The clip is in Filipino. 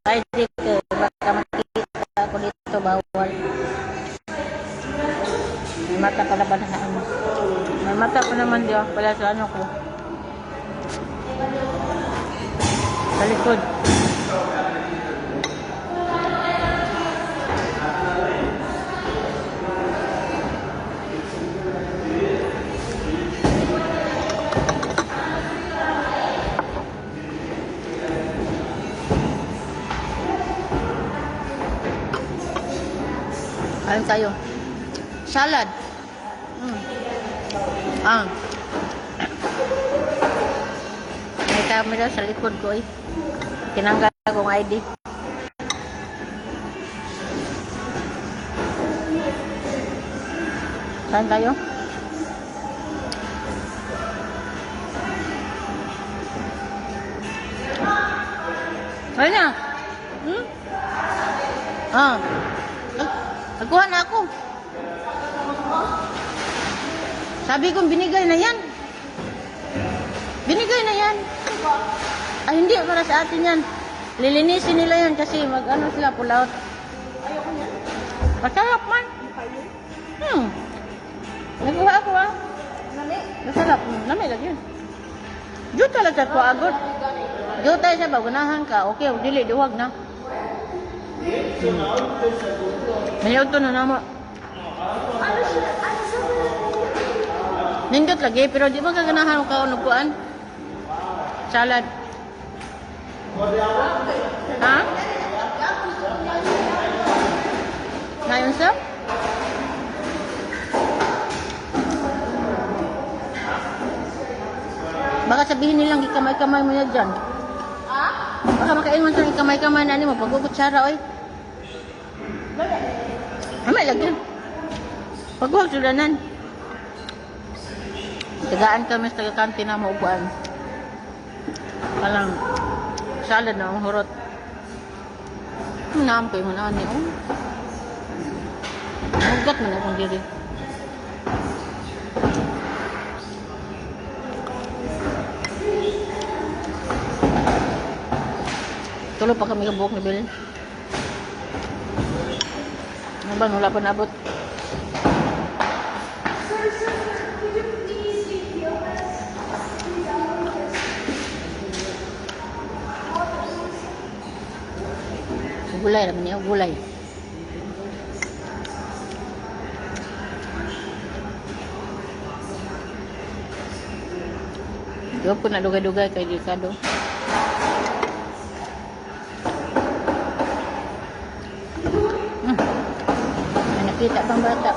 ID ka. Baka makita ako dito, bawal. May mata pa naman na ano. May mata pa naman diyo. Pala sa ano ko. Sa likod. Kain tayo. Salad. May camera sa likod ko eh. Tinanggal akong ID. Saan tayo? Saan na? Nagkuha na ako. Sabi kong binigay na yan. Binigay na yan. Ay, hindi. Para sa atin yan. Lilinisin nila yan kasi mag-ano sila, pull out. Ayoko niya. Masarap man. Nagkuha ako ah. Nami? Masarap. Nami lagi yun. Diyo talaga ko agad. Diyo tayo sa bagunahan ka. Okay, dili, diwag na. Mayaw to na naman. Ano siya? Ano siya? Nindot lagi, pero di ba kaganahan ka unupuan? Salad. Ha? Ngayon sir? Baka sabihin nilang ikamay-kamay mo na dyan. Baka makaingon sa ikamay-kamay na mo, pag-ugutsara, oy. Amay lagi. Pag-huwag sulanan. Tagaan kami sa taga-kantin na maupuan. Alang, salad na ang hurot. Naampoy mo na niyo. Mugat man akong diri. Tulo pa kami kabuok ni Belen. Ano ba? Wala pa naabot. Gulay naman niya, gulay. Diba po na dugay-dugay kay Ricardo. May nakita pang bata.